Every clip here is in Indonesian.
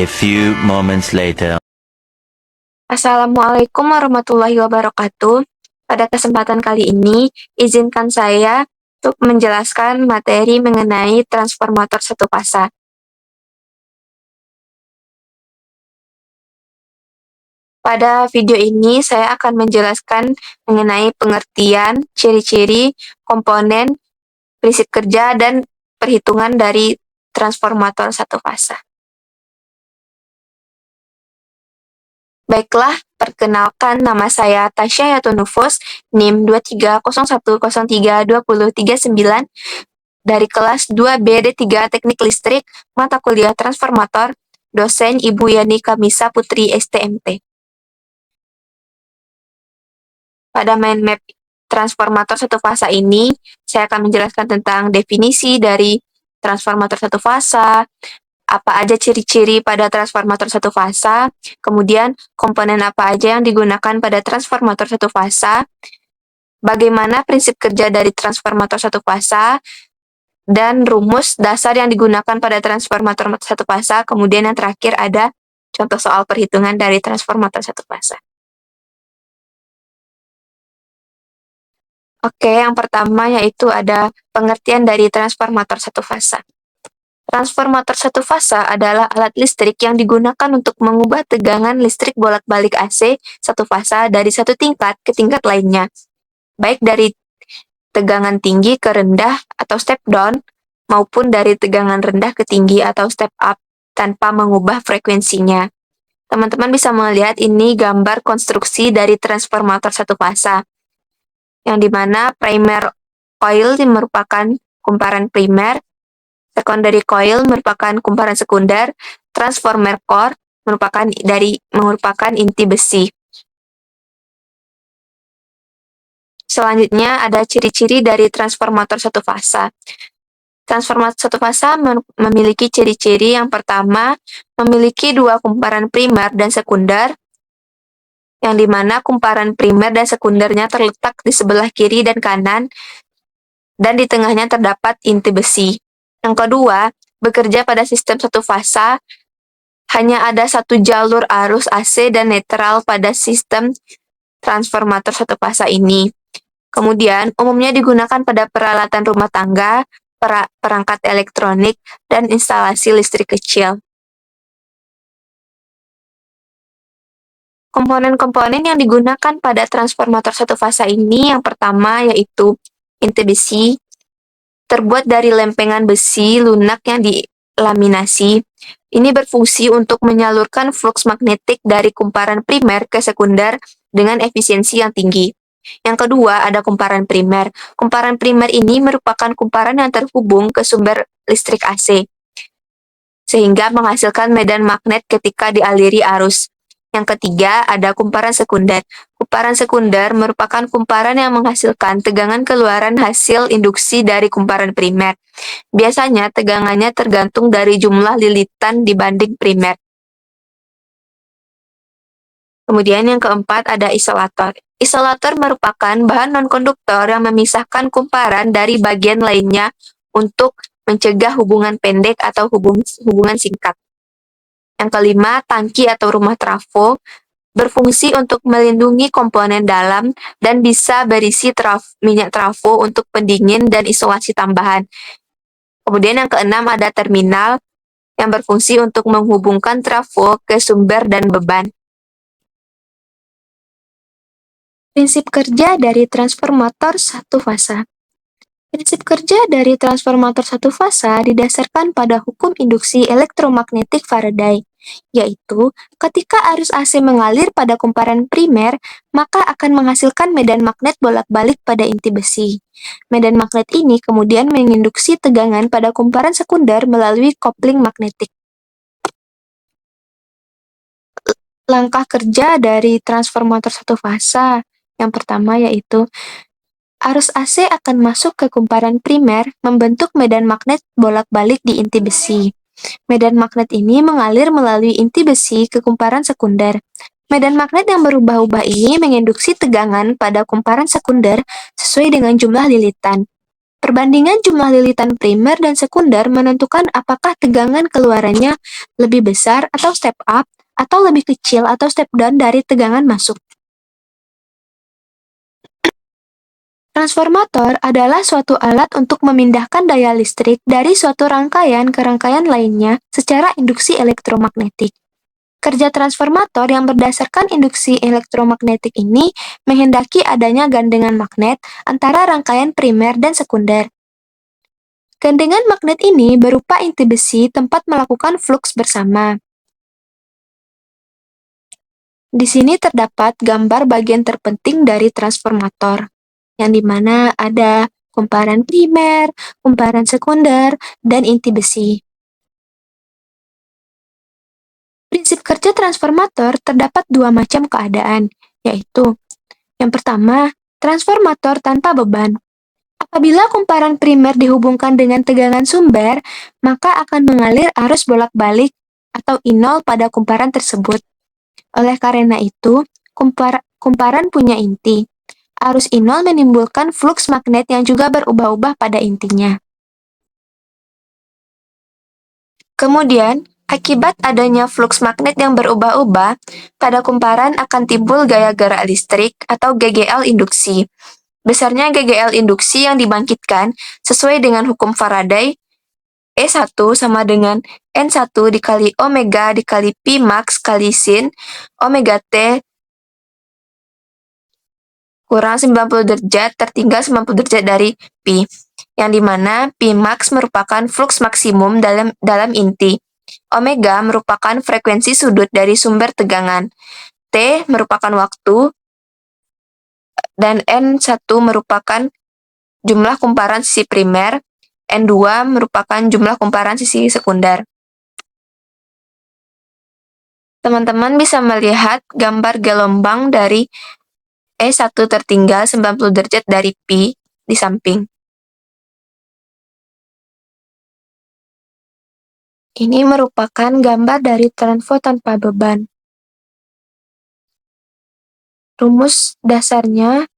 few moments later. Assalamualaikum warahmatullahi wabarakatuh. Pada kesempatan kali ini, izinkan saya untuk menjelaskan materi mengenai transformator satu fasa. Pada video ini, saya akan menjelaskan mengenai pengertian, ciri-ciri, komponen, prinsip kerja, dan perhitungan dari transformator satu fasa. Baiklah, perkenalkan nama saya Tasya Yatunufus, NIM 2301032039 dari kelas 2B D3 Teknik Listrik, mata kuliah Transformator, dosen Ibu Yani Kamisa Putri STMT. Pada mind map transformator satu fasa ini, saya akan menjelaskan tentang definisi dari transformator satu fasa, apa aja ciri-ciri pada transformator satu fasa, kemudian komponen apa aja yang digunakan pada transformator satu fasa, bagaimana prinsip kerja dari transformator satu fasa, dan rumus dasar yang digunakan pada transformator satu fasa, kemudian yang terakhir ada contoh soal perhitungan dari transformator satu fasa. Oke, yang pertama yaitu ada pengertian dari transformator satu fasa. Transformator satu fasa adalah alat listrik yang digunakan untuk mengubah tegangan listrik bolak-balik AC satu fasa dari satu tingkat ke tingkat lainnya, baik dari tegangan tinggi ke rendah atau step down, maupun dari tegangan rendah ke tinggi atau step up tanpa mengubah frekuensinya. Teman-teman bisa melihat ini gambar konstruksi dari transformator satu fasa, yang dimana primer coil merupakan kumparan primer, secondary coil merupakan kumparan sekunder, transformer core merupakan inti besi. Selanjutnya ada ciri-ciri dari transformator satu fasa. Transformator satu fasa memiliki ciri-ciri yang pertama, memiliki dua kumparan primer dan sekunder, yang dimana kumparan primer dan sekundernya terletak di sebelah kiri dan kanan, dan di tengahnya terdapat inti besi. Yang kedua, bekerja pada sistem satu fasa, hanya ada satu jalur arus AC dan netral pada sistem transformator satu fasa ini. Kemudian, umumnya digunakan pada peralatan rumah tangga, perangkat elektronik, dan instalasi listrik kecil. Komponen-komponen yang digunakan pada transformator satu fasa ini yang pertama yaitu inti besi, terbuat dari lempengan besi lunak yang dilaminasi. Ini berfungsi untuk menyalurkan flux magnetik dari kumparan primer ke sekunder dengan efisiensi yang tinggi. Yang kedua, ada kumparan primer. Kumparan primer ini merupakan kumparan yang terhubung ke sumber listrik AC, sehingga menghasilkan medan magnet ketika dialiri arus. Yang ketiga, ada kumparan sekunder. Kumparan sekunder merupakan kumparan yang menghasilkan tegangan keluaran hasil induksi dari kumparan primer. Biasanya, tegangannya tergantung dari jumlah lilitan dibanding primer. Kemudian yang keempat ada isolator. Isolator merupakan bahan non-konduktor yang memisahkan kumparan dari bagian lainnya untuk mencegah hubungan pendek atau hubungan singkat. Yang kelima, tangki atau rumah trafo berfungsi untuk melindungi komponen dalam dan bisa berisi minyak trafo untuk pendingin dan isolasi tambahan. Kemudian yang keenam ada terminal yang berfungsi untuk menghubungkan trafo ke sumber dan beban. Prinsip kerja dari transformator satu fasa. Prinsip kerja dari transformator satu fasa didasarkan pada hukum induksi elektromagnetik Faraday, yaitu ketika arus AC mengalir pada kumparan primer, maka akan menghasilkan medan magnet bolak-balik pada inti besi. Medan magnet ini kemudian menginduksi tegangan pada kumparan sekunder melalui kopling magnetik. Langkah kerja dari transformator satu fasa yang pertama yaitu arus AC akan masuk ke kumparan primer, membentuk medan magnet bolak-balik di inti besi. Medan magnet ini mengalir melalui inti besi ke kumparan sekunder. Medan magnet yang berubah-ubah ini menginduksi tegangan pada kumparan sekunder sesuai dengan jumlah lilitan. Perbandingan jumlah lilitan primer dan sekunder menentukan apakah tegangan keluarannya lebih besar atau step up, atau lebih kecil atau step down dari tegangan masuk. Transformator adalah suatu alat untuk memindahkan daya listrik dari suatu rangkaian ke rangkaian lainnya secara induksi elektromagnetik. Kerja transformator yang berdasarkan induksi elektromagnetik ini menghendaki adanya gandengan magnet antara rangkaian primer dan sekunder. Gandengan magnet ini berupa inti besi tempat melakukan fluks bersama. Di sini terdapat gambar bagian terpenting dari transformator, yang dimana ada kumparan primer, kumparan sekunder, dan inti besi. Prinsip kerja transformator terdapat dua macam keadaan, yaitu yang pertama, transformator tanpa beban. Apabila kumparan primer dihubungkan dengan tegangan sumber, maka akan mengalir arus bolak-balik atau I0 pada kumparan tersebut. Oleh karena itu, kumparan punya inti. Arus I0 menimbulkan fluks magnet yang juga berubah-ubah pada intinya. Kemudian, akibat adanya fluks magnet yang berubah-ubah, pada kumparan akan timbul gaya gerak listrik atau GGL induksi. Besarnya GGL induksi yang dibangkitkan sesuai dengan hukum Faraday, E1 sama dengan N1 dikali omega dikali Pi max kali sin omega T kurang 90 derajat tertinggal 90 derajat dari Pi, yang dimana Pi max merupakan fluks maksimum dalam inti. Omega merupakan frekuensi sudut dari sumber tegangan. T merupakan waktu, dan N1 merupakan jumlah kumparan sisi primer, N2 merupakan jumlah kumparan sisi sekunder. Teman-teman bisa melihat gambar gelombang dari E1 tertinggal 90 derajat dari Pi di samping. Ini merupakan gambar dari transfer tanpa beban. Rumus dasarnya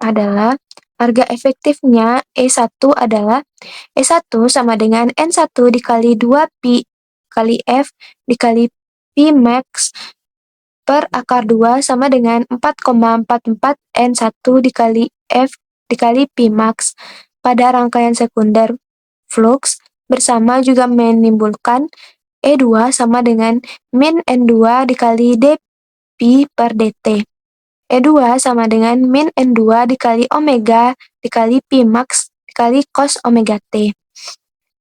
adalah harga efektifnya E1 adalah E1 sama dengan N1 dikali 2 Pi kali F dikali Pi max per akar 2 sama dengan 4,44 N1 dikali F dikali Pi max pada rangkaian sekunder flux bersama juga menimbulkan E2 sama dengan min N2 dikali dP per dt. E2 sama dengan min N2 dikali omega dikali Pi max dikali cos omega T.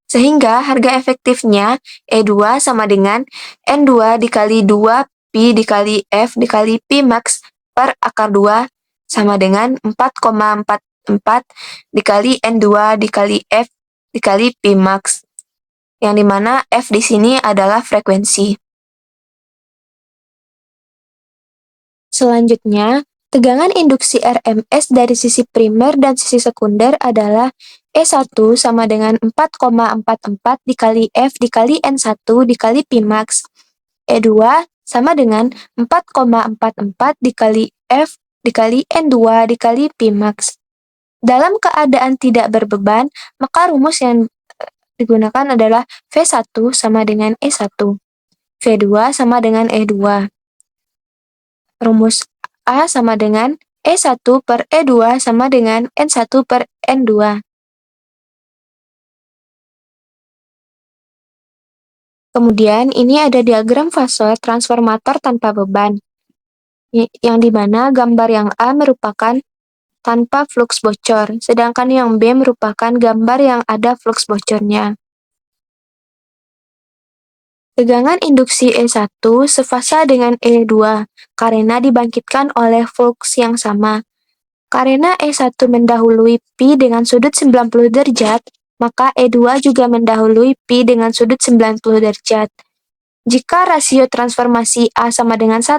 Sehingga harga efektifnya E2 sama dengan N2 dikali 2 Pi dikali F dikali Pi max per akar 2 sama dengan 4,44 dikali N2 dikali F dikali Pi max. Yang dimana F di sini adalah frekuensi. Selanjutnya, tegangan induksi RMS dari sisi primer dan sisi sekunder adalah E1 sama dengan 4,44 dikali F dikali N1 dikali Pi max. E2 sama dengan 4,44 dikali F dikali N2 dikali Pi max. Dalam keadaan tidak berbeban, maka rumus yang digunakan adalah V1 sama dengan E1. V2 sama dengan E2. Rumus A sama dengan E1 per E2 sama dengan N1 per N2. Kemudian ini ada diagram fase transformator tanpa beban, yang dimana gambar yang A merupakan tanpa fluks bocor, sedangkan yang B merupakan gambar yang ada fluks bocornya. Tegangan induksi E1 sefasa dengan E2 karena dibangkitkan oleh fluks yang sama. Karena E1 mendahului Pi dengan sudut 90 derajat, maka E2 juga mendahului Pi dengan sudut 90 derajat. Jika rasio transformasi A sama dengan 1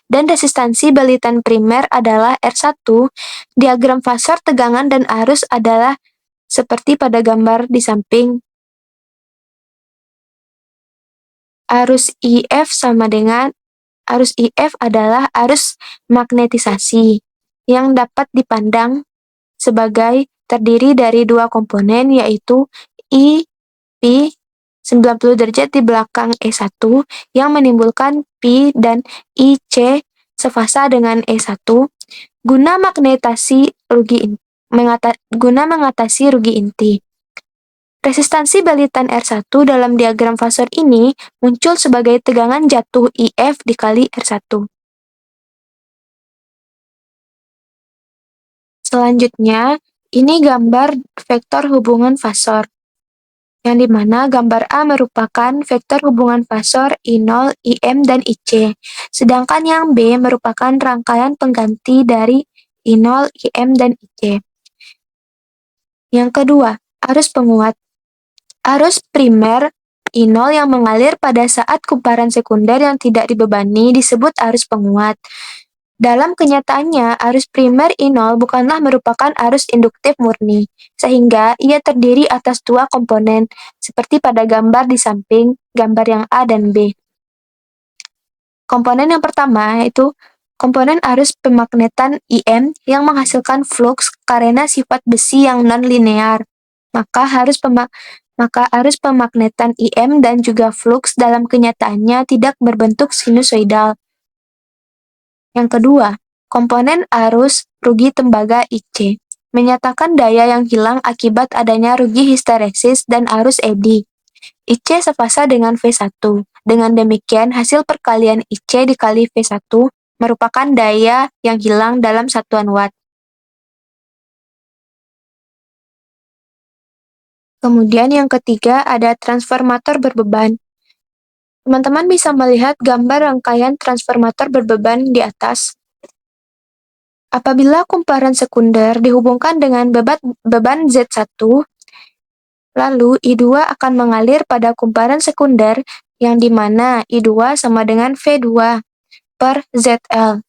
dan resistansi balitan primer adalah R1, diagram fasor tegangan dan arus adalah seperti pada gambar di samping. Arus IF adalah arus magnetisasi yang dapat dipandang sebagai terdiri dari dua komponen yaitu I, Pi 90 derajat di belakang E1 yang menimbulkan Pi dan IC sefasa dengan E1 guna guna mengatasi rugi inti. Resistansi balitan R1 dalam diagram fasor ini muncul sebagai tegangan jatuh IF dikali R1. Selanjutnya, ini gambar vektor hubungan fasor, yang dimana gambar A merupakan vektor hubungan fasor I0, IM, dan IC, sedangkan yang B merupakan rangkaian pengganti dari I0, IM, dan IC. Yang kedua, arus penguat. Arus primer I0 yang mengalir pada saat kumparan sekunder yang tidak dibebani disebut arus penguat. Dalam kenyataannya, arus primer I0 bukanlah merupakan arus induktif murni, sehingga ia terdiri atas dua komponen, seperti pada gambar di samping gambar yang A dan B. Komponen yang pertama yaitu komponen arus pemagnetan IM yang menghasilkan flux karena sifat besi yang non-linear. Maka arus pemagnetan IM dan juga flux dalam kenyataannya tidak berbentuk sinusoidal. Yang kedua, komponen arus rugi tembaga IC menyatakan daya yang hilang akibat adanya rugi histeresis dan arus eddy. IC sefasa dengan V1. Dengan demikian, hasil perkalian IC dikali V1 merupakan daya yang hilang dalam satuan watt. Kemudian yang ketiga ada transformator berbeban. Teman-teman bisa melihat gambar rangkaian transformator berbeban di atas. Apabila kumparan sekunder dihubungkan dengan beban Z1, lalu I2 akan mengalir pada kumparan sekunder yang dimana I2 sama dengan V2 per ZL.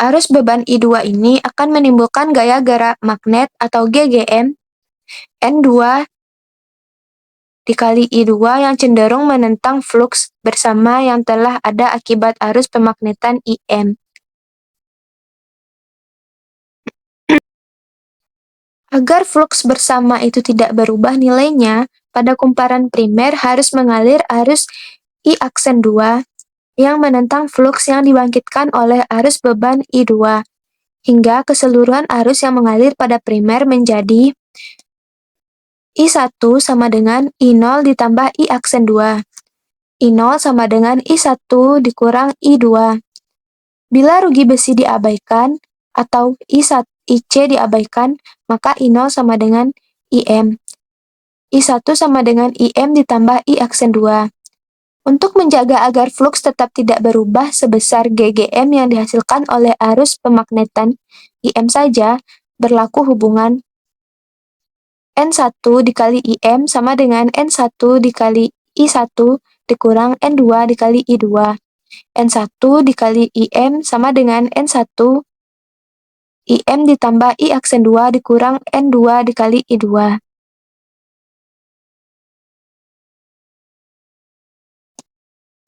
Arus beban I2 ini akan menimbulkan gaya gerak magnet atau GGM N2 dikali I2 yang cenderung menentang flux bersama yang telah ada akibat arus pemagnetan IM. Agar flux bersama itu tidak berubah nilainya, pada kumparan primer harus mengalir arus I aksen 2 yang menentang flux yang dibangkitkan oleh arus beban I2, hingga keseluruhan arus yang mengalir pada primer menjadi I1 sama dengan I0 ditambah I aksen 2. I0 sama dengan I1 dikurang I2. Bila rugi besi diabaikan, atau IC diabaikan, maka I0 sama dengan IM. I1 sama dengan IM ditambah I aksen 2. Untuk menjaga agar flux tetap tidak berubah sebesar GGM yang dihasilkan oleh arus pemagnetan IM saja, berlaku hubungan N1 dikali IM sama dengan N1 dikali I1 dikurang N2 dikali I2. N1 dikali IM sama dengan N1 IM ditambah I aksen 2 dikurang N2 dikali I2.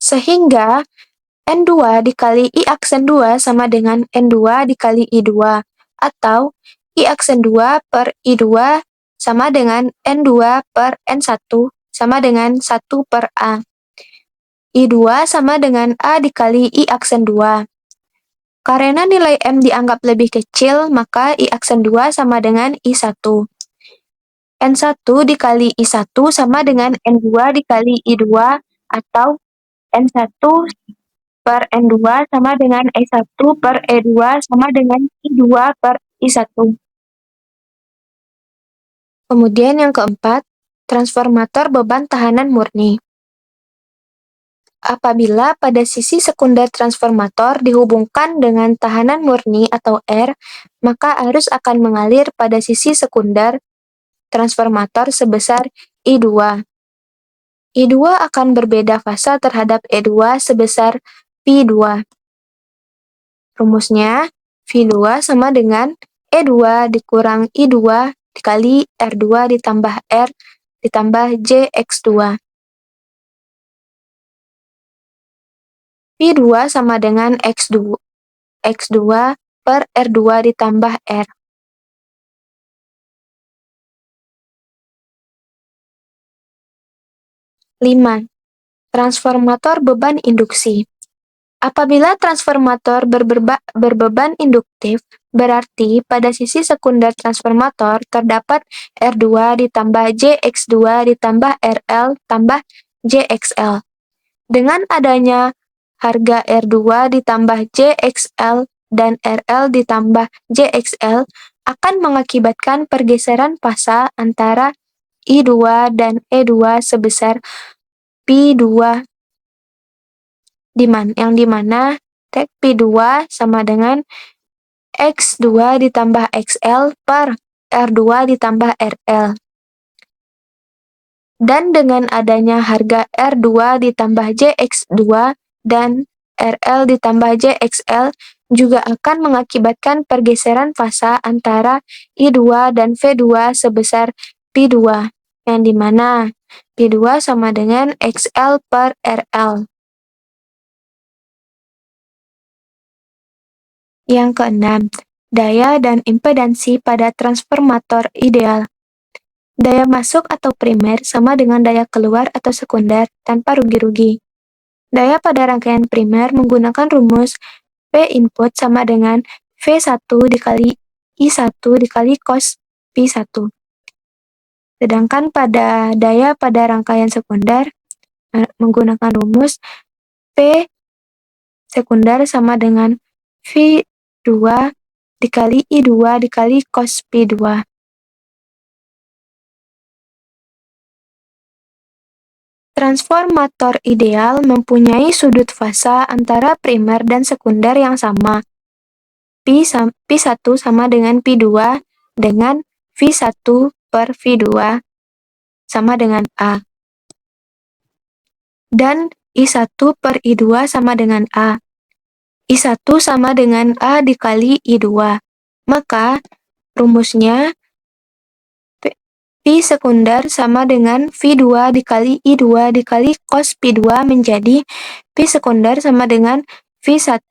Sehingga N2 dikali I aksen 2 sama dengan N2 dikali I2, atau I aksen 2 per I2 sama dengan N2 per N1 sama dengan 1 per A. I2 sama dengan A dikali I aksen 2. Karena nilai M dianggap lebih kecil, maka I aksen 2 sama dengan I1. N1 dikali I1 sama dengan N2 dikali I2, atau N1 per N2 sama dengan E1 per E2 sama dengan I2 per I1. Kemudian yang keempat, transformator beban tahanan murni. Apabila pada sisi sekunder transformator dihubungkan dengan tahanan murni atau R, maka arus akan mengalir pada sisi sekunder transformator sebesar I2. I2 akan berbeda fasa terhadap E2 sebesar P2. Rumusnya, V2 sama dengan E2 dikurang I2 dikali R2 ditambah R ditambah JX2. P2 sama dengan X2 per R2 ditambah R. 5. Transformator beban induksi. Apabila transformator berbeban induktif, berarti pada sisi sekunder transformator terdapat R2 ditambah JX2 ditambah RL tambah JXL. Dengan adanya harga R2 ditambah JXL dan RL ditambah JXL akan mengakibatkan pergeseran fasa antara I2 dan E2 sebesar P2 yang dimana P2 sama dengan X2 ditambah XL per R2 ditambah RL. Dan dengan adanya harga R2 ditambah JX2 dan RL ditambah JXL juga akan mengakibatkan pergeseran fasa antara I2 dan V2 sebesar P2, yang dimana P2 sama dengan XL per RL. Yang keenam, daya dan impedansi pada transformator ideal. Daya masuk atau primer sama dengan daya keluar atau sekunder tanpa rugi-rugi. Daya pada rangkaian primer menggunakan rumus P input sama dengan V1 dikali I1 dikali cos P1. Sedangkan pada daya pada rangkaian sekunder menggunakan rumus P sekunder sama dengan V2 dikali I2 dikali cos P2. Transformator ideal mempunyai sudut fasa antara primer dan sekunder yang sama. P1 sama dengan P2 dengan V1 per V2 sama dengan A. Dan I1 per I2 sama dengan A. I1 sama dengan A dikali I2. Maka rumusnya P sekunder sama dengan V2 dikali I2 dikali cos P2 menjadi P sekunder sama dengan V1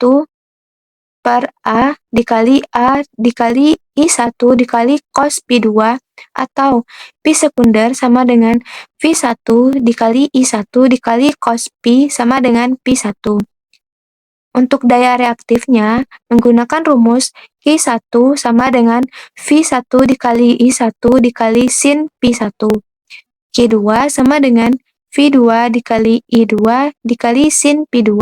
per A dikali I1 dikali cos P2 atau P sekunder sama dengan V1 dikali I1 dikali cos P sama dengan P1. Untuk daya reaktifnya, menggunakan rumus Q1 sama dengan V1 dikali I1 dikali sin P1. Q2 sama dengan V2 dikali I2 dikali sin P2.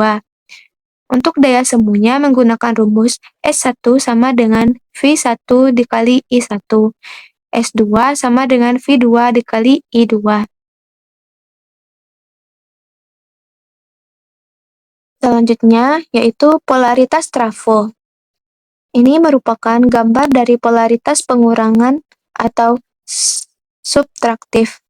Untuk daya semuanya menggunakan rumus S1 sama dengan V1 dikali I1. S2 sama dengan V2 dikali I2. Selanjutnya, yaitu polaritas trafo. Ini merupakan gambar dari polaritas pengurangan atau subtraktif.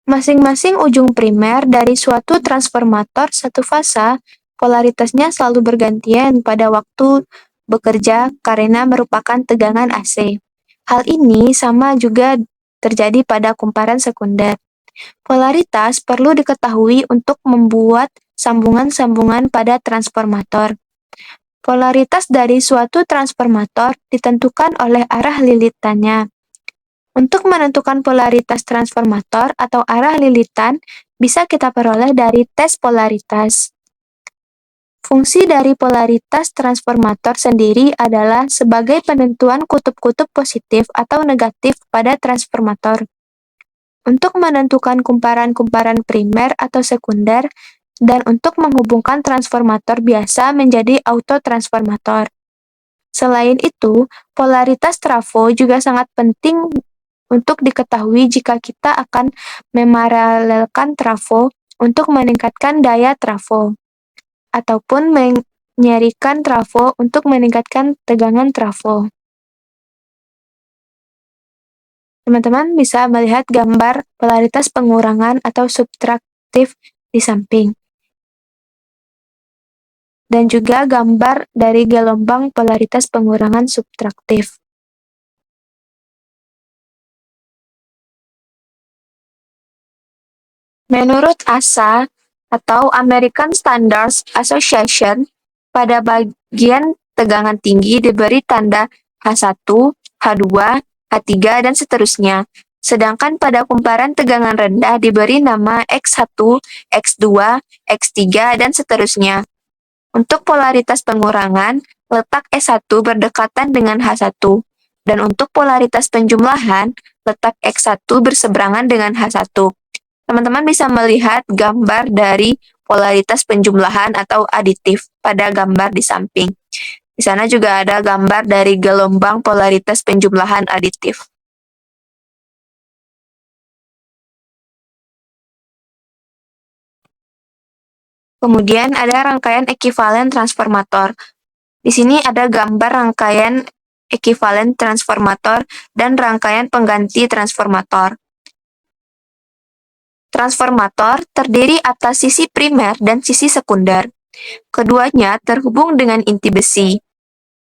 Masing-masing ujung primer dari suatu transformator satu fasa, polaritasnya selalu bergantian pada waktu bekerja karena merupakan tegangan AC. Hal ini sama juga terjadi pada kumparan sekunder. Polaritas perlu diketahui untuk membuat sambungan-sambungan pada transformator. Polaritas dari suatu transformator ditentukan oleh arah lilitannya. Untuk menentukan polaritas transformator atau arah lilitan, bisa kita peroleh dari tes polaritas. Fungsi dari polaritas transformator sendiri adalah sebagai penentuan kutub-kutub positif atau negatif pada transformator. Untuk menentukan kumparan-kumparan primer atau sekunder, dan untuk menghubungkan transformator biasa menjadi autotransformator. Selain itu, polaritas trafo juga sangat penting untuk diketahui jika kita akan memaralelkan trafo untuk meningkatkan daya trafo, ataupun menyerikan trafo untuk meningkatkan tegangan trafo. Teman-teman bisa melihat gambar polaritas pengurangan atau subtraktif di samping. Dan juga gambar dari gelombang polaritas pengurangan subtraktif. Menurut ASA atau American Standards Association, pada bagian tegangan tinggi diberi tanda H1, H2, H3, dan seterusnya. Sedangkan pada kumparan tegangan rendah diberi nama X1, X2, X3, dan seterusnya. Untuk polaritas pengurangan, letak S1 berdekatan dengan H1. Dan untuk polaritas penjumlahan, letak X1 berseberangan dengan H1. Teman-teman bisa melihat gambar dari polaritas penjumlahan atau aditif pada gambar di samping. Di sana juga ada gambar dari gelombang polaritas penjumlahan aditif. Kemudian ada rangkaian ekivalen transformator. Di sini ada gambar rangkaian ekivalen transformator dan rangkaian pengganti transformator. Transformator terdiri atas sisi primer dan sisi sekunder. Keduanya terhubung dengan inti besi.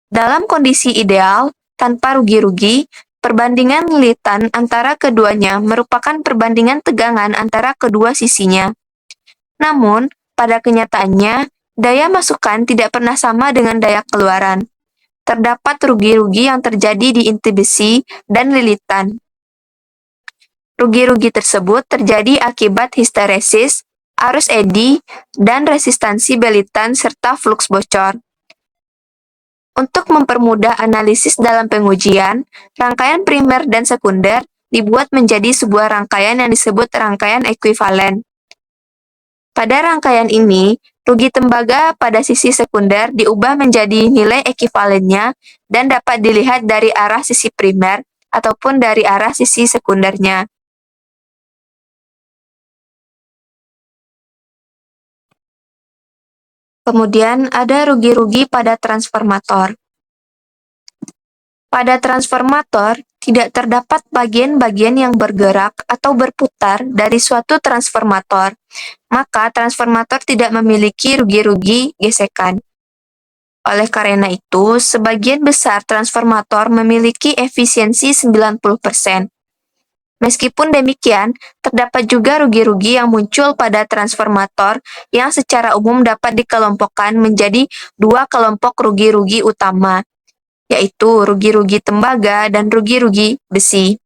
Dalam kondisi ideal, tanpa rugi-rugi, perbandingan lilitan antara keduanya merupakan perbandingan tegangan antara kedua sisinya. Namun, pada kenyataannya, daya masukan tidak pernah sama dengan daya keluaran. Terdapat rugi-rugi yang terjadi di inti besi dan lilitan. Rugi-rugi tersebut terjadi akibat histeresis, arus eddy, dan resistansi belitan serta fluks bocor. Untuk mempermudah analisis dalam pengujian, rangkaian primer dan sekunder dibuat menjadi sebuah rangkaian yang disebut rangkaian ekuivalen. Pada rangkaian ini, rugi tembaga pada sisi sekunder diubah menjadi nilai ekivalennya dan dapat dilihat dari arah sisi primer ataupun dari arah sisi sekundernya. Kemudian ada rugi-rugi pada transformator. Pada transformator, tidak terdapat bagian-bagian yang bergerak atau berputar dari suatu transformator, maka transformator tidak memiliki rugi-rugi gesekan. Oleh karena itu, sebagian besar transformator memiliki efisiensi 90%. Meskipun demikian, terdapat juga rugi-rugi yang muncul pada transformator yang secara umum dapat dikelompokkan menjadi dua kelompok rugi-rugi utama, yaitu rugi-rugi tembaga dan rugi-rugi besi.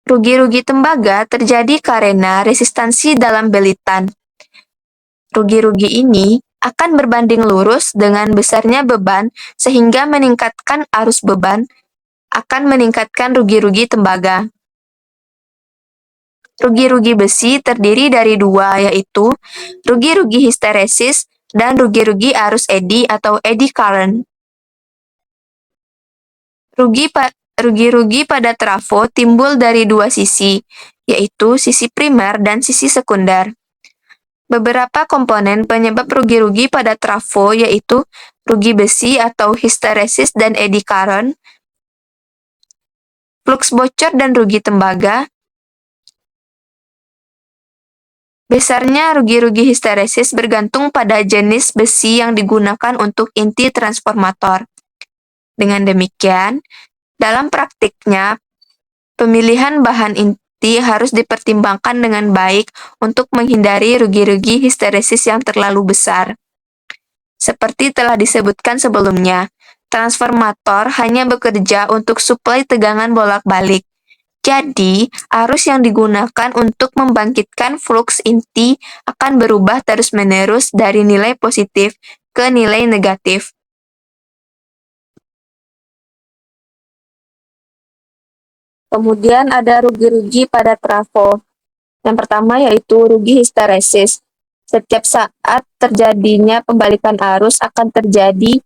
Rugi-rugi tembaga terjadi karena resistansi dalam belitan. Rugi-rugi ini akan berbanding lurus dengan besarnya beban sehingga meningkatkan arus beban akan meningkatkan rugi-rugi tembaga. Rugi-rugi besi terdiri dari dua, yaitu rugi-rugi histeresis dan rugi-rugi arus eddy atau eddy current. Rugi-rugi pada trafo timbul dari dua sisi, yaitu sisi primer dan sisi sekunder. Beberapa komponen penyebab rugi-rugi pada trafo yaitu rugi besi atau histeresis dan eddy current, fluks bocor dan rugi tembaga. Besarnya rugi-rugi histeresis bergantung pada jenis besi yang digunakan untuk inti transformator. Dengan demikian, dalam praktiknya, pemilihan bahan inti harus dipertimbangkan dengan baik untuk menghindari rugi-rugi histeresis yang terlalu besar. Seperti telah disebutkan sebelumnya, transformator hanya bekerja untuk suplai tegangan bolak-balik. Jadi, arus yang digunakan untuk membangkitkan fluks inti akan berubah terus-menerus dari nilai positif ke nilai negatif. Kemudian ada rugi-rugi pada trafo. Yang pertama yaitu rugi histeresis. Setiap saat terjadinya pembalikan arus akan terjadi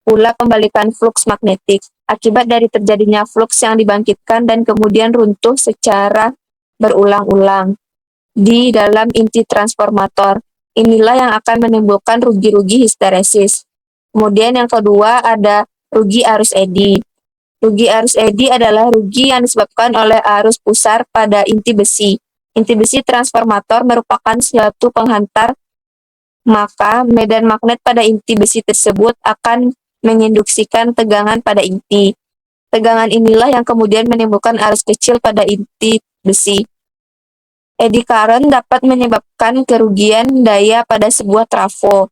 pula pembalikan fluks magnetik akibat dari terjadinya fluks yang dibangkitkan dan kemudian runtuh secara berulang-ulang di dalam inti transformator. Inilah yang akan menimbulkan rugi-rugi histeresis. Kemudian yang kedua ada rugi arus eddy. Rugi arus eddy adalah rugi yang disebabkan oleh arus pusar pada inti besi. Inti besi transformator merupakan suatu penghantar, maka medan magnet pada inti besi tersebut akan menginduksikan tegangan pada inti. Tegangan inilah yang kemudian menimbulkan arus kecil pada inti besi. Eddy current dapat menyebabkan kerugian daya pada sebuah trafo.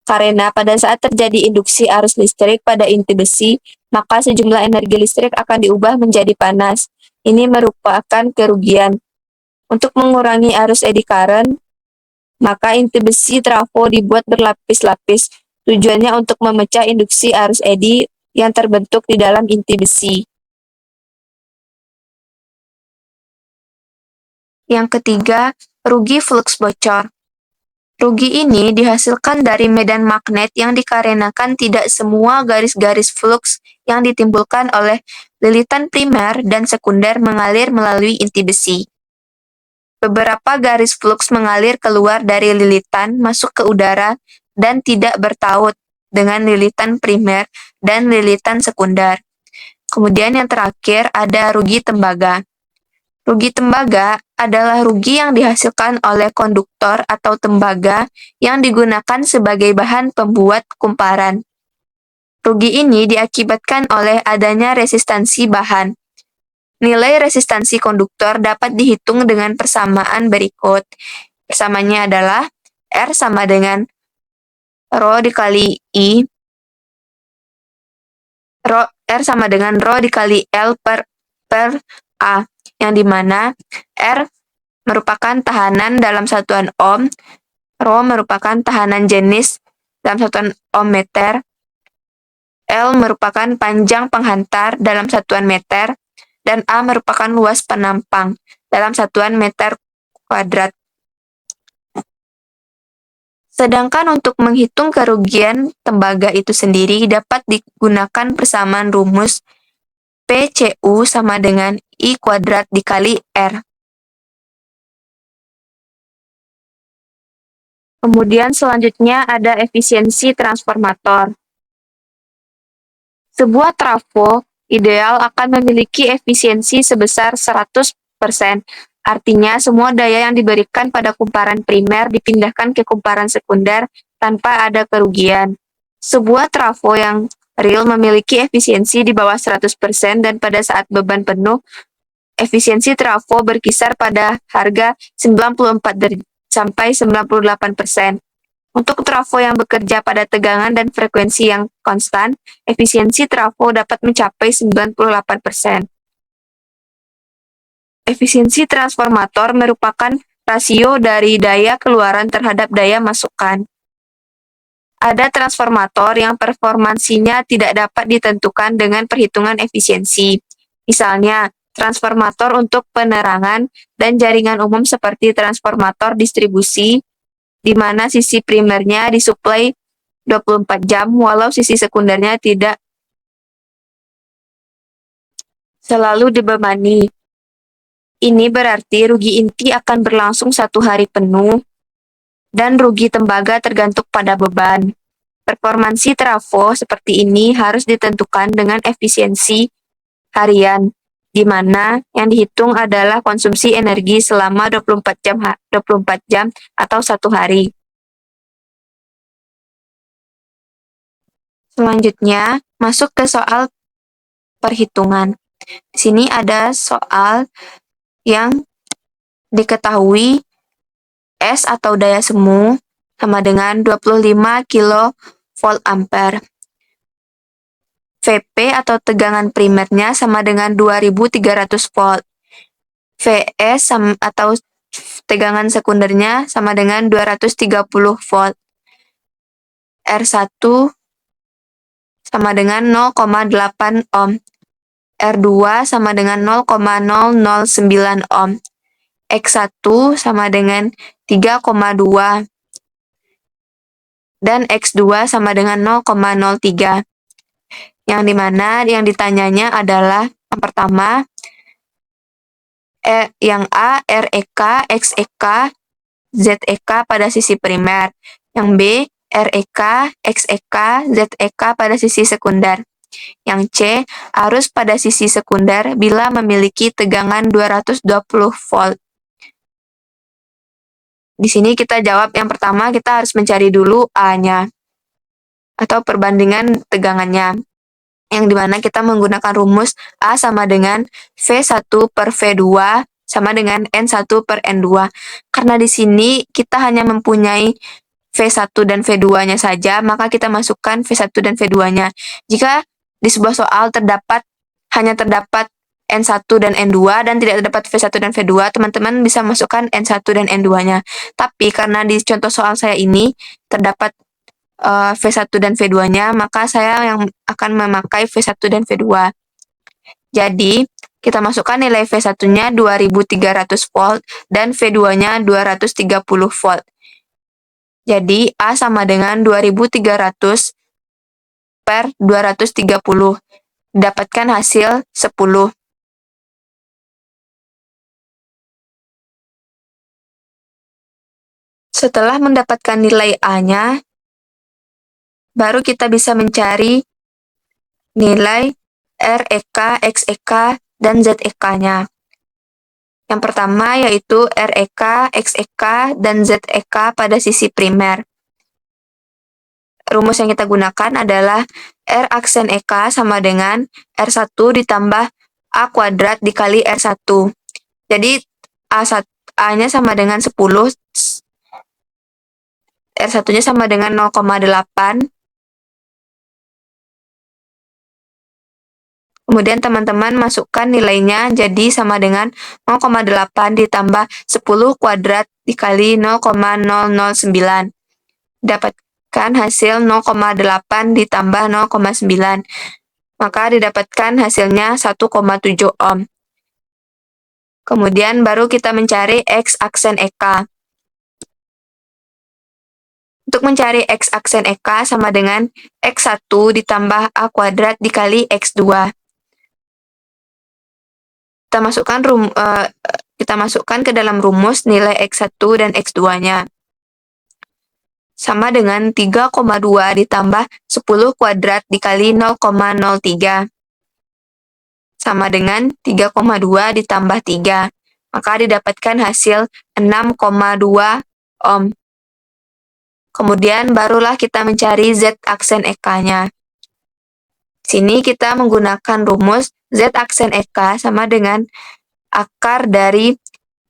Karena pada saat terjadi induksi arus listrik pada inti besi, maka sejumlah energi listrik akan diubah menjadi panas. Ini merupakan kerugian. Untuk mengurangi arus eddy current, maka inti besi trafo dibuat berlapis-lapis. Tujuannya untuk memecah induksi arus eddy yang terbentuk di dalam inti besi. Yang ketiga, rugi flux bocor. Rugi ini dihasilkan dari medan magnet yang dikarenakan tidak semua garis-garis flux yang ditimbulkan oleh lilitan primer dan sekunder mengalir melalui inti besi. Beberapa garis flux mengalir keluar dari lilitan masuk ke udara dan tidak bertaut dengan lilitan primer dan lilitan sekunder. Kemudian yang terakhir ada rugi tembaga. Rugi tembaga adalah rugi yang dihasilkan oleh konduktor atau tembaga yang digunakan sebagai bahan pembuat kumparan. Rugi ini diakibatkan oleh adanya resistansi bahan. Nilai resistansi konduktor dapat dihitung dengan persamaan berikut. Persamanya adalah R sama dengan Rho dikali I, R sama dengan Rho dikali L per A, yang dimana R merupakan tahanan dalam satuan ohm, Rho merupakan tahanan jenis dalam satuan ohm meter, L merupakan panjang penghantar dalam satuan meter, dan A merupakan luas penampang dalam satuan meter kuadrat. Sedangkan untuk menghitung kerugian tembaga itu sendiri dapat digunakan persamaan rumus PCU sama dengan I kuadrat dikali R. Kemudian selanjutnya ada efisiensi transformator. Sebuah trafo ideal akan memiliki efisiensi sebesar 100%. Artinya semua daya yang diberikan pada kumparan primer dipindahkan ke kumparan sekunder tanpa ada kerugian. Sebuah trafo yang real memiliki efisiensi di bawah 100% dan pada saat beban penuh, efisiensi trafo berkisar pada harga 94 sampai 98%. Untuk trafo yang bekerja pada tegangan dan frekuensi yang konstan, efisiensi trafo dapat mencapai 98%. Efisiensi transformator merupakan rasio dari daya keluaran terhadap daya masukan. Ada transformator yang performansinya tidak dapat ditentukan dengan perhitungan efisiensi. Misalnya, transformator untuk penerangan dan jaringan umum seperti transformator distribusi, di mana sisi primernya disuplai 24 jam, walau sisi sekundernya tidak selalu dibebani. Ini berarti rugi inti akan berlangsung 1 hari penuh, dan rugi tembaga tergantung pada beban. Performansi trafo seperti ini harus ditentukan dengan efisiensi harian, di mana yang dihitung adalah konsumsi energi selama 24 jam atau 1 hari. Selanjutnya, masuk ke soal perhitungan. Di sini ada soal yang diketahui S atau daya semu sama dengan 25 kV ampere. Vp atau tegangan primernya sama dengan 2300 volt. Vs atau tegangan sekundernya sama dengan 230 volt. R1 sama dengan 0,8 ohm. R2 sama dengan 0,009 ohm. X1 sama dengan 3,2 dan X2 sama dengan 0,03. Yang dimana yang ditanyanya adalah yang pertama, yang A, REK, XEK, ZEK pada sisi primer. Yang B, REK, XEK, ZEK pada sisi sekunder. Yang C, arus pada sisi sekunder bila memiliki tegangan 220 volt. Di sini kita jawab yang pertama, kita harus mencari dulu A-nya atau perbandingan tegangannya. Yang dimana kita menggunakan rumus A sama dengan V1 per V2 sama dengan N1 per N2. Karena di sini kita hanya mempunyai V1 dan V2-nya saja, maka kita masukkan V1 dan V2-nya. Jika di sebuah soal hanya terdapat N1 dan N2 dan tidak terdapat V1 dan V2, teman-teman bisa masukkan N1 dan N2-nya. Tapi karena di contoh soal saya ini terdapat V1 dan V2-nya, maka saya yang akan memakai V1 dan V2. Jadi, kita masukkan nilai V1-nya 2300 volt dan V2-nya 230 volt. Jadi, A sama dengan 2300 per 230. Dapatkan hasil 10. Setelah mendapatkan nilai A-nya, baru kita bisa mencari nilai REK, XEK, dan ZEK-nya. Yang pertama yaitu REK, XEK, dan ZEK pada sisi primer. Rumus yang kita gunakan adalah R aksen EK sama dengan R1 ditambah A kuadrat dikali R1. Jadi A-nya sama dengan 10, R1-nya sama dengan 0,8. Kemudian teman-teman masukkan nilainya jadi sama dengan 0,8 ditambah 10 kuadrat dikali 0,009. Dapatkan hasil 0,8 ditambah 0,9. Maka didapatkan hasilnya 1,7 ohm. Kemudian baru kita mencari X aksen EK. Untuk mencari X aksen EK sama dengan X1 ditambah A kuadrat dikali X2. Kita masukkan ke dalam rumus nilai X1 dan X2-nya. Sama dengan 3,2 ditambah 10 kuadrat dikali 0,03. Sama dengan 3,2 ditambah 3. Maka didapatkan hasil 6,2 ohm. Kemudian barulah kita mencari Z aksen EK-nya. Sini kita menggunakan rumus Z aksen EK sama dengan akar dari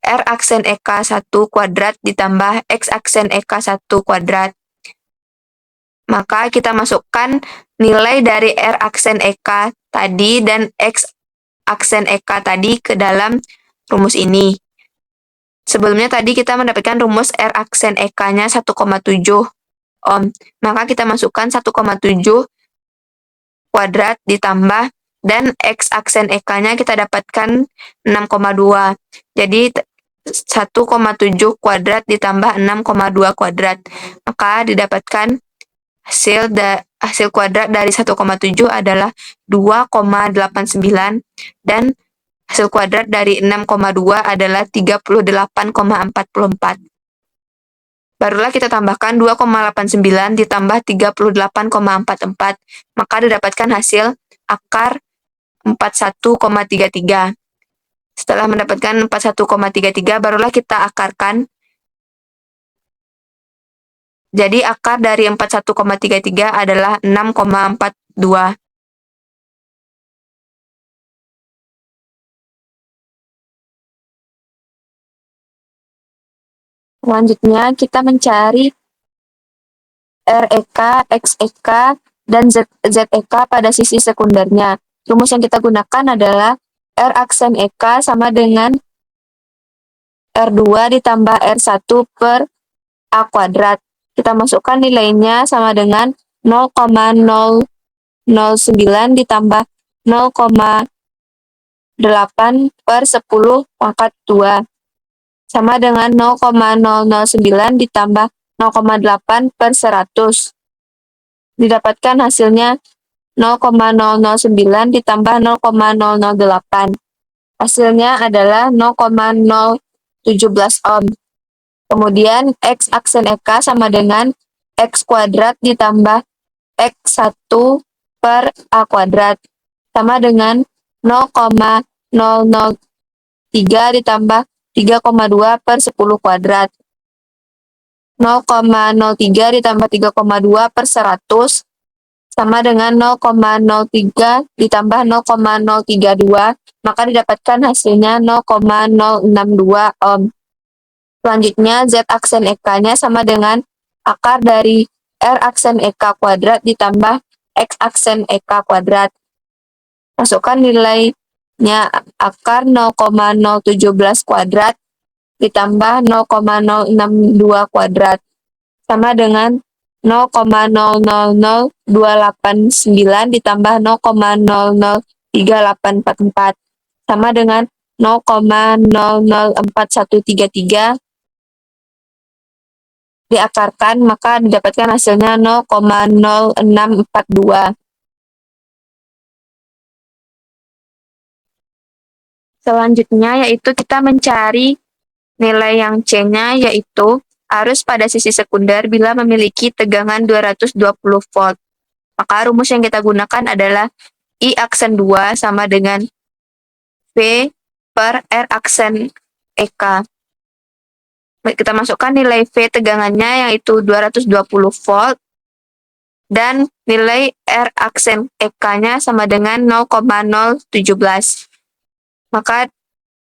R aksen EK 1 kuadrat ditambah X aksen EK 1 kuadrat. Maka kita masukkan nilai dari R aksen EK tadi dan X aksen EK tadi ke dalam rumus ini. Sebelumnya tadi kita mendapatkan rumus R aksen EK-nya 1,7 ohm. Maka kita masukkan 1,7 kuadrat ditambah dan X aksen EK-nya kita dapatkan 6,2. Jadi 1,7 kuadrat ditambah 6,2 kuadrat. Maka didapatkan hasil kuadrat dari 1,7 adalah 2,89 dan hasil kuadrat dari 6,2 adalah 38,44. Barulah kita tambahkan 2,89 ditambah 38,44, maka didapatkan hasil akar 41,33. Setelah mendapatkan 41,33, barulah kita akarkan. Jadi akar dari 41,33 adalah 6,42. Selanjutnya kita mencari REK, XEK, dan ZEK pada sisi sekundernya. Rumus yang kita gunakan adalah R aksen EK sama dengan R2 ditambah R1 per A kuadrat. Kita masukkan nilainya sama dengan 0,009 ditambah 0,8 per 10 pangkat 2. Sama dengan 0,009 ditambah 0,8 per 100. Didapatkan hasilnya 0,009 ditambah 0,008. Hasilnya adalah 0,017 ohm. Kemudian X aksen EK sama dengan X kuadrat ditambah X1 per A kuadrat. Sama dengan 0,003 ditambah 3,2 per 10 kuadrat. 0,03 ditambah 3,2 per 100 sama dengan 0,03 ditambah 0,032, maka didapatkan hasilnya 0,062 ohm. Selanjutnya Z aksen EK-nya sama dengan akar dari R aksen EK kuadrat ditambah X aksen EK kuadrat. Masukkan nilainya akar 0,017 kuadrat ditambah 0,062 kuadrat sama dengan 0,000289 ditambah 0,003844 sama dengan 0,004133 diakarkan, maka didapatkan hasilnya 0,0642. Selanjutnya yaitu kita mencari nilai yang C-nya, yaitu arus pada sisi sekunder bila memiliki tegangan 220 volt. Maka rumus yang kita gunakan adalah I aksen 2 sama dengan V per R aksen EK. Kita masukkan nilai V tegangannya yaitu 220 volt dan nilai R aksen EK-nya sama dengan 0,017. Maka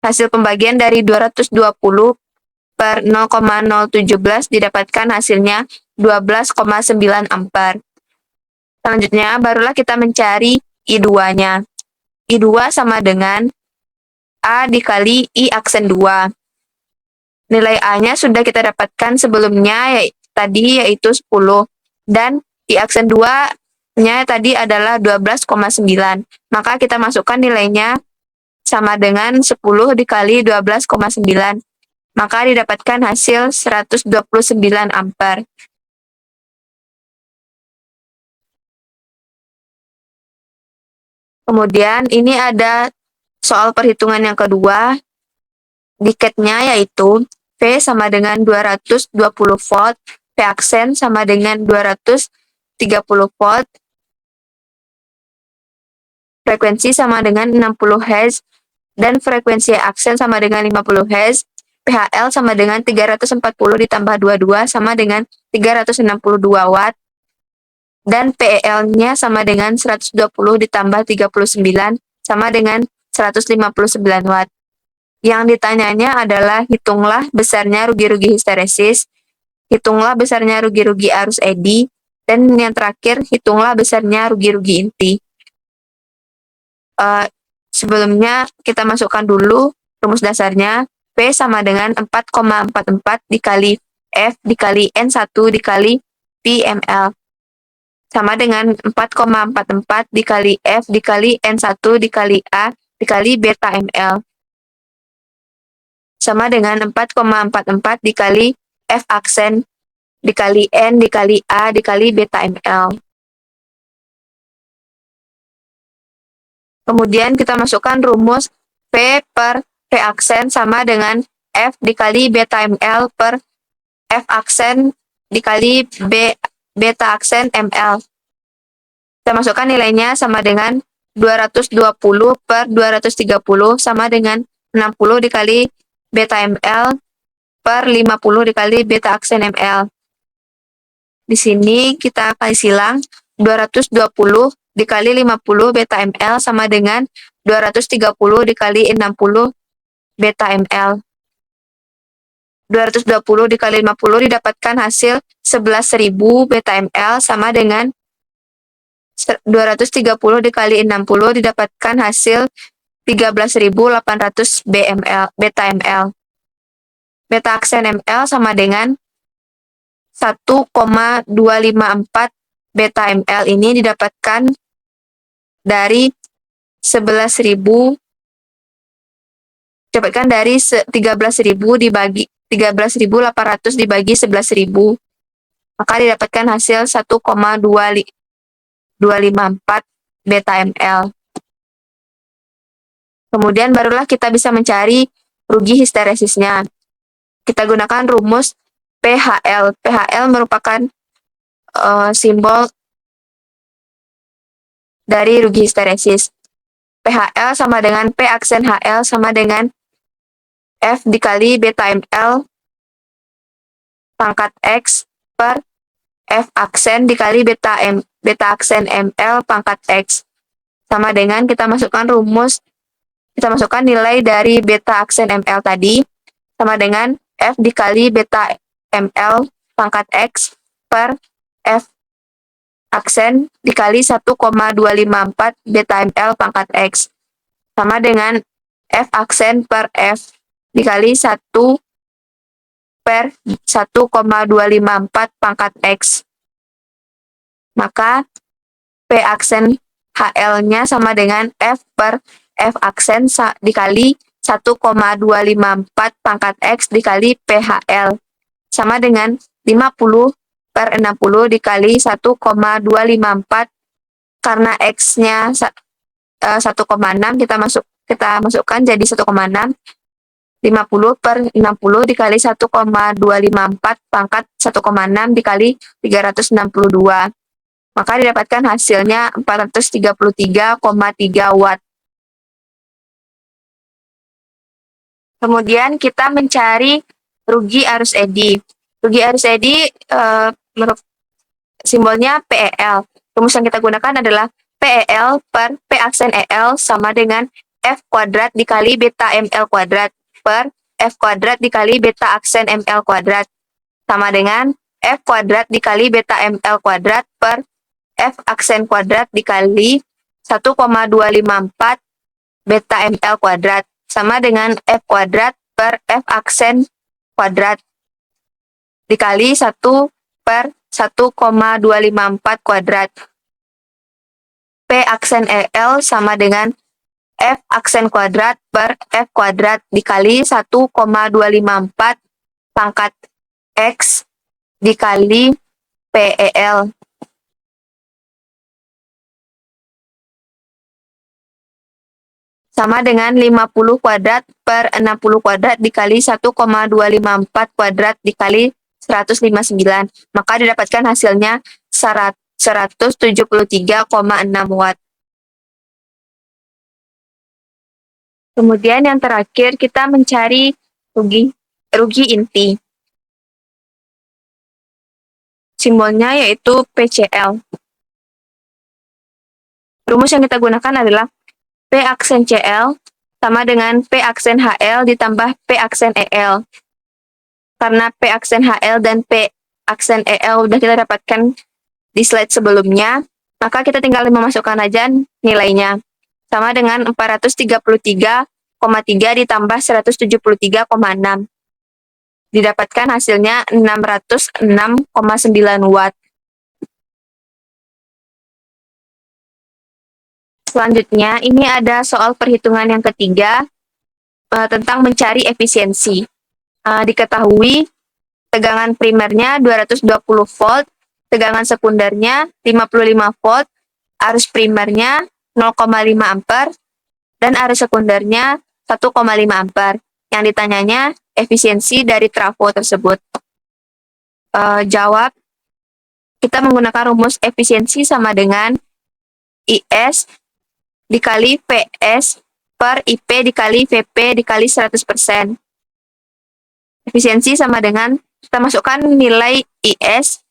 hasil pembagian dari 220 per 0,017 didapatkan hasilnya 12,9 ampere. Selanjutnya barulah kita mencari I2-nya. I2 sama dengan A dikali I aksen 2. Nilai A-nya sudah kita dapatkan sebelumnya tadi yaitu 10. Dan I aksen 2-nya tadi adalah 12,9. Maka kita masukkan nilainya sama dengan 10 dikali 12,9. Maka didapatkan hasil 129 ampere. Kemudian ini ada soal perhitungan yang kedua. Diketnya yaitu V sama dengan 220 volt, V aksen sama dengan 230 volt, frekuensi sama dengan 60 Hz, dan frekuensi aksen sama dengan 50 Hz, PHL sama dengan 340 ditambah 22 sama dengan 362 watt, dan PEL-nya sama dengan 120 ditambah 39 sama dengan 159 watt. Yang ditanyanya adalah hitunglah besarnya rugi-rugi histeresis, hitunglah besarnya rugi-rugi arus eddy, dan yang terakhir hitunglah besarnya rugi-rugi inti. Sebelumnya kita masukkan dulu rumus dasarnya. P sama dengan 4,44 dikali F dikali N1 dikali Pi mL. Sama dengan 4,44 dikali F dikali N1 dikali A dikali beta mL. Sama dengan 4,44 dikali F aksen dikali N dikali A dikali beta mL. Kemudian kita masukkan rumus P per V aksen sama dengan F dikali beta mL per F aksen dikali beta aksen mL. Kita masukkan nilainya sama dengan 220 per 230 sama dengan 60 dikali beta mL per 50 dikali beta aksen mL. Di sini kita kasih silang 220 dikali 50 beta mL sama dengan 230 dikali 60 beta mL. 220 dikali 50 didapatkan hasil 11.000 beta mL sama dengan 230 dikali 60 didapatkan hasil 13.800 beta mL. Beta aksen mL sama dengan 1,254 beta mL ini didapatkan dari 13.000 dibagi 13.800 dibagi 11.000, maka didapatkan hasil 1,254 beta mL. Kemudian barulah kita bisa mencari rugi histeresisnya. Kita gunakan rumus PHL. PHL merupakan simbol dari rugi histeresis. PHL sama dengan P aksen HL sama dengan F dikali beta mL pangkat X per F aksen dikali beta aksen mL pangkat X. Sama dengan kita masukkan nilai dari beta aksen mL tadi sama dengan F dikali beta mL pangkat X per F aksen dikali 1,254 beta ml pangkat X. Sama dengan F aksen per F dikali 1 per 1,254 pangkat X. Maka P aksen HL-nya sama dengan F per F aksen dikali 1,254 pangkat X dikali PHL. Sama dengan 50 per 60 dikali 1,254. Karena X-nya 1,6 kita masukkan jadi 1,6. 50 per 60 dikali 1,254 pangkat 1,6 dikali 362. Maka didapatkan hasilnya 433,3 watt. Kemudian kita mencari rugi arus eddy. Rugi arus eddy simbolnya PEL. Rumus yang kita gunakan adalah PEL per P aksen EL sama dengan F kuadrat dikali beta ML kuadrat per F kuadrat dikali beta aksen ML kuadrat sama dengan F kuadrat dikali beta ML kuadrat per F aksen kuadrat dikali 1,254 beta ML kuadrat sama dengan F kuadrat per F aksen kuadrat dikali 1 per 1,254 kuadrat. P aksen EL sama dengan F aksen kuadrat per F kuadrat dikali 1,254 pangkat X dikali PEL. Sama dengan 50 kuadrat per 60 kuadrat dikali 1,254 kuadrat dikali 159. Maka didapatkan hasilnya 173,6 watt. Kemudian yang terakhir kita mencari rugi inti. Simbolnya yaitu PCL. Rumus yang kita gunakan adalah P aksen CL sama dengan P aksen HL ditambah P aksen EL. Karena P aksen HL dan P aksen EL sudah kita dapatkan di slide sebelumnya, maka kita tinggal memasukkan aja nilainya. Sama dengan 433,3 ditambah 173,6. Didapatkan hasilnya 606,9 watt. Selanjutnya, ini ada soal perhitungan yang ketiga tentang mencari efisiensi. Diketahui tegangan primernya 220 volt, tegangan sekundernya 55 volt, arus primernya 0,5 ampere, dan arus sekundernya 1,5 ampere. Yang ditanyanya efisiensi dari trafo tersebut. Jawab, kita menggunakan rumus efisiensi sama dengan IS dikali PS per IP dikali VP dikali 100%. Efisiensi sama dengan, kita masukkan nilai IS,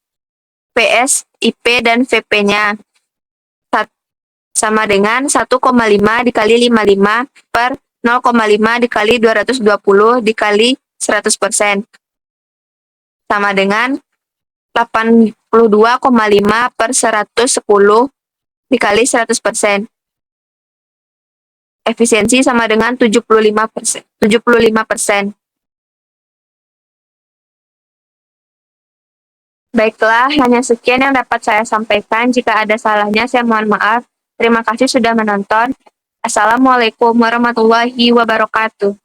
PS, IP, dan VP-nya. Sama dengan 1,5 dikali 55 per 0,5 dikali 220 dikali 100%. Sama dengan 82,5 per 110 dikali 100%. Efisiensi sama dengan 75%. Baiklah, hanya sekian yang dapat saya sampaikan. Jika ada salahnya, saya mohon maaf. Terima kasih sudah menonton. Assalamualaikum warahmatullahi wabarakatuh.